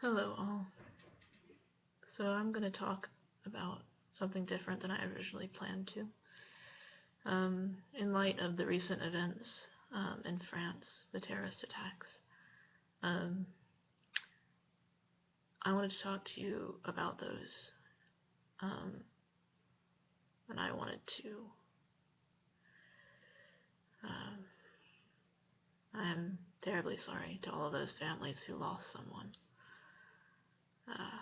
Hello, all. So I'm going to talk about something different than I originally planned to. In light of the recent events in France, the terrorist attacks, um, I wanted to talk to you about those. Um, and I wanted to. Um, I am terribly sorry to all of those families who lost someone. Uh,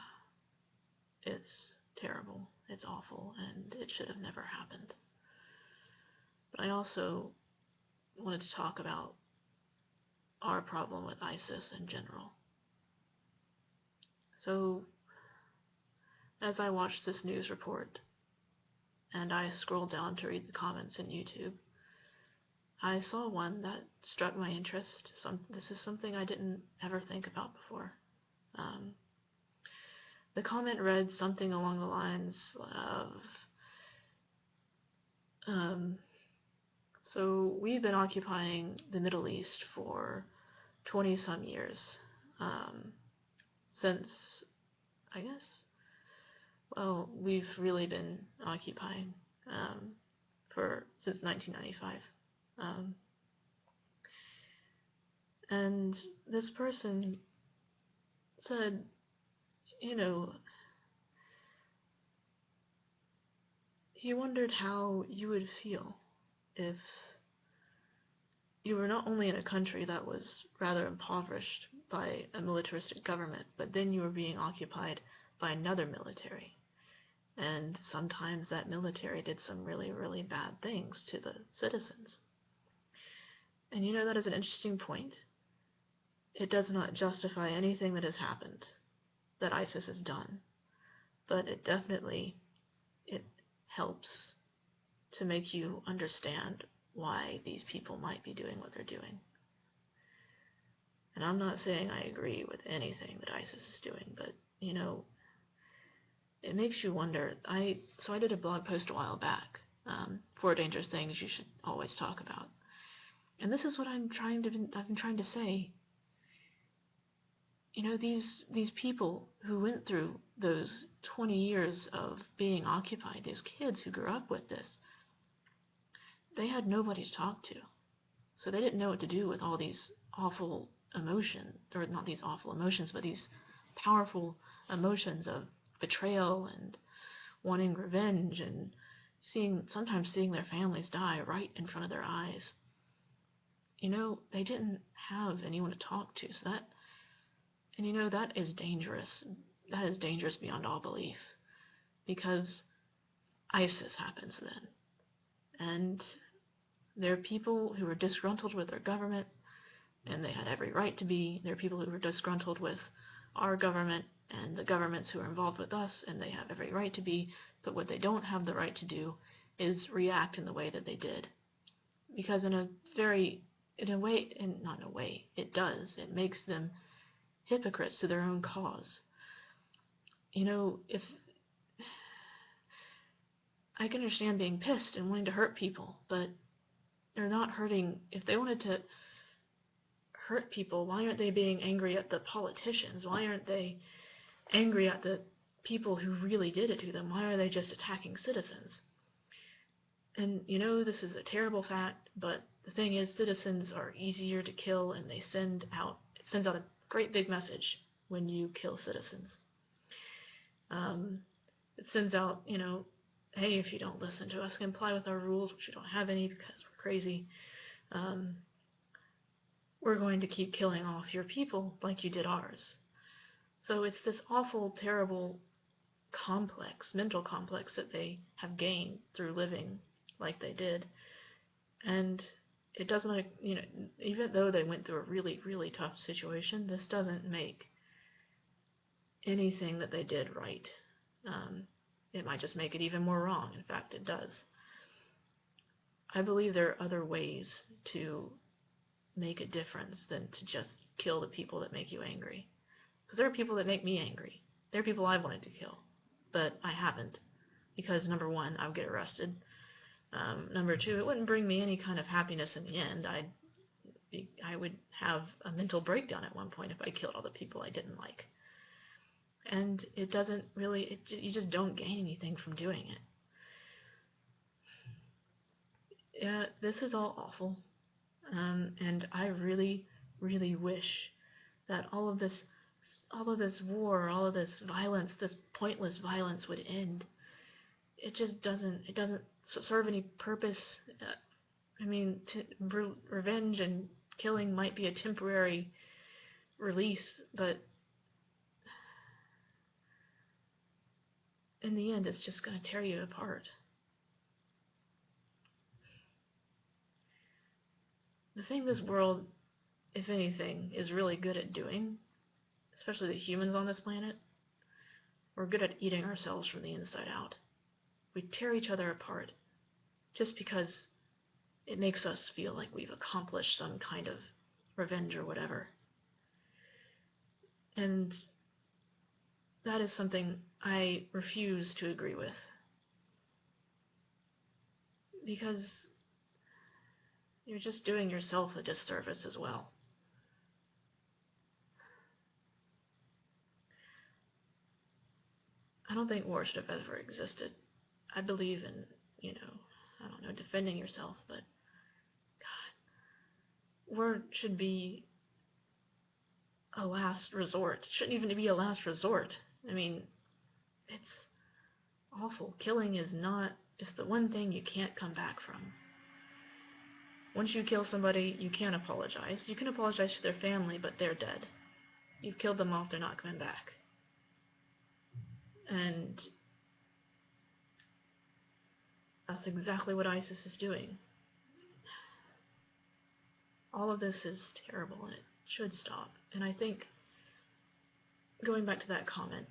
it's terrible, it's awful, and it should have never happened. But I also wanted to talk about our problem with ISIS in general. So, as I watched this news report and I scrolled down to read the comments in YouTube, I saw one that struck my interest. This is something I didn't ever think about before. Um, the comment read something along the lines of, um, so we've been occupying the Middle East for 20 some years, since, I guess, well, we've really been occupying since 1995. Um, and this person said, you know, he wondered how you would feel if you were not only in a country that was rather impoverished by a militaristic government, but then you were being occupied by another military. And sometimes that military did some really, really bad things to the citizens. And that is an interesting point. It does not justify anything that has happened, that ISIS has done, but it helps to make you understand why these people might be doing what they're doing. And I'm not saying I agree with anything that ISIS is doing, but it makes you wonder. So I did a blog post a while back, 4 dangerous things you should always talk about, and this is what I've been trying to say. These people who went through those 20 years of being occupied, these kids who grew up with this, they had nobody to talk to. So they didn't know what to do with all these awful emotions, or not these awful emotions, but these powerful emotions of betrayal and wanting revenge and sometimes seeing their families die right in front of their eyes. They didn't have anyone to talk to, that is dangerous. That is dangerous beyond all belief, because ISIS happens then. And there are people who are disgruntled with their government, and they had every right to be. There are people who were disgruntled with our government and the governments who are involved with us, and they have every right to be. But what they don't have the right to do is react in the way that they did. Because not in a way, it does. It makes them hypocrites to their own cause. If I can understand being pissed and wanting to hurt people, but they're not hurting. If they wanted to hurt people, why aren't they being angry at the politicians? Why aren't they angry at the people who really did it to them? Why are they just attacking citizens? And this is a terrible fact, but the thing is, citizens are easier to kill, and it sends out a great big message when you kill citizens. It sends out, hey, if you don't listen to us, comply with our rules, which you don't have any because we're crazy, we're going to keep killing off your people like you did ours. So it's this awful, terrible mental complex that they have gained through living like they did. And it doesn't, even though they went through a really, really tough situation, this doesn't make anything that they did right. It might just make it even more wrong. In fact, it does. I believe there are other ways to make a difference than to just kill the people that make you angry. Because there are people that make me angry. There are people I've wanted to kill, but I haven't. Because number one, I would get arrested. Number two, it wouldn't bring me any kind of happiness in the end. I would have a mental breakdown at one point if I killed all the people I didn't like. and it doesn't really, you just don't gain anything from doing it. Yeah, this is all awful, and I really, really wish that all of this war, all of this violence, this pointless violence would end. It just doesn't. It doesn't serve any purpose. I mean, revenge and killing might be a temporary release, but in the end, it's just going to tear you apart. The thing this world, if anything, is really good at doing, especially the humans on this planet, we're good at eating ourselves from the inside out. We tear each other apart just because it makes us feel like we've accomplished some kind of revenge or whatever. And that is something I refuse to agree with. Because you're just doing yourself a disservice as well. I don't think war should have ever existed. I believe in, I don't know, defending yourself, but God, war should be a last resort. It shouldn't even be a last resort. I mean, it's awful. Killing is not, it's the one thing you can't come back from. Once you kill somebody, you can't apologize. You can apologize to their family, but they're dead. You've killed them off, they're not coming back. And that's exactly what ISIS is doing. All of this is terrible, and it should stop. And I think, going back to that comment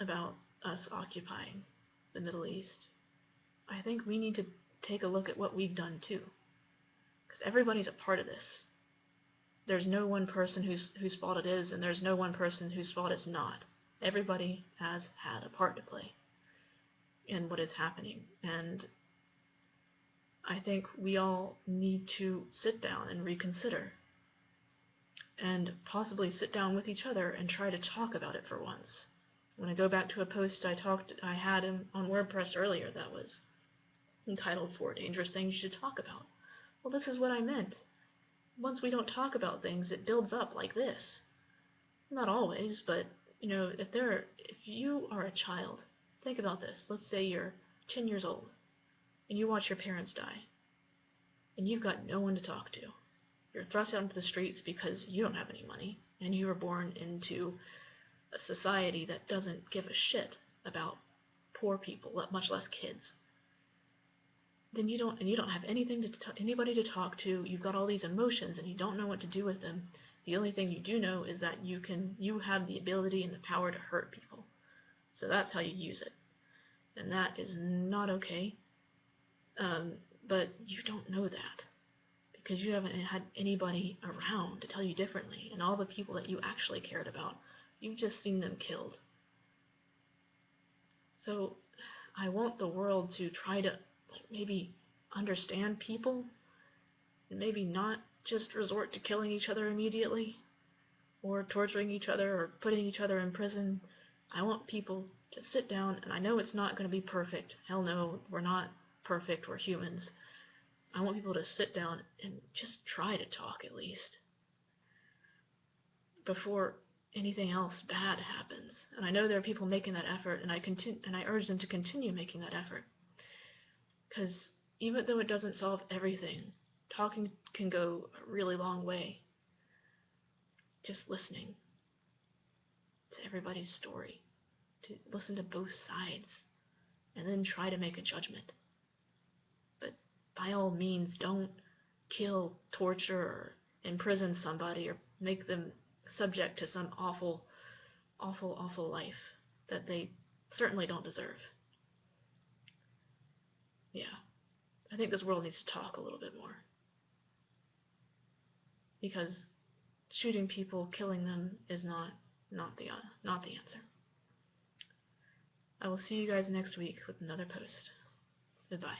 about us occupying the Middle East, I think we need to take a look at what we've done too. Because everybody's a part of this. There's no one person whose fault it is, and there's no one person whose fault it's not. Everybody has had a part to play in what is happening. And I think we all need to sit down and reconsider. And possibly sit down with each other and try to talk about it for once. When I go back to a post I had on WordPress earlier that was entitled 4 Dangerous Things You Should Talk About. Well, this is what I meant. Once we don't talk about things, it builds up like this. Not always, but if you are a child, think about this. Let's say you're 10 years old and you watch your parents die, and you've got no one to talk to. You're thrust out into the streets because you don't have any money, and you were born into a society that doesn't give a shit about poor people, much less kids. Then you don't have anybody to talk to. You've got all these emotions, and you don't know what to do with them. The only thing you do know is that you have the ability and the power to hurt people. So that's how you use it, and that is not okay. But you don't know that, because you haven't had anybody around to tell you differently, and all the people that you actually cared about, you've just seen them killed. So I want the world to try to maybe understand people, and maybe not just resort to killing each other immediately, or torturing each other, or putting each other in prison. I want people to sit down, and I know it's not going to be perfect. Hell no, we're not perfect, we're humans. I want people to sit down and just try to talk at least before anything else bad happens. And I know there are people making that effort, and I urge them to continue making that effort. Because even though it doesn't solve everything, talking can go a really long way. Just listening to everybody's story, to listen to both sides, and then try to make a judgment. But by all means, don't kill, torture, or imprison somebody, or make them subject to some awful, awful, awful life that they certainly don't deserve. Yeah, I think this world needs to talk a little bit more. Because shooting people, killing them is not the answer. I will see you guys next week with another post. Goodbye.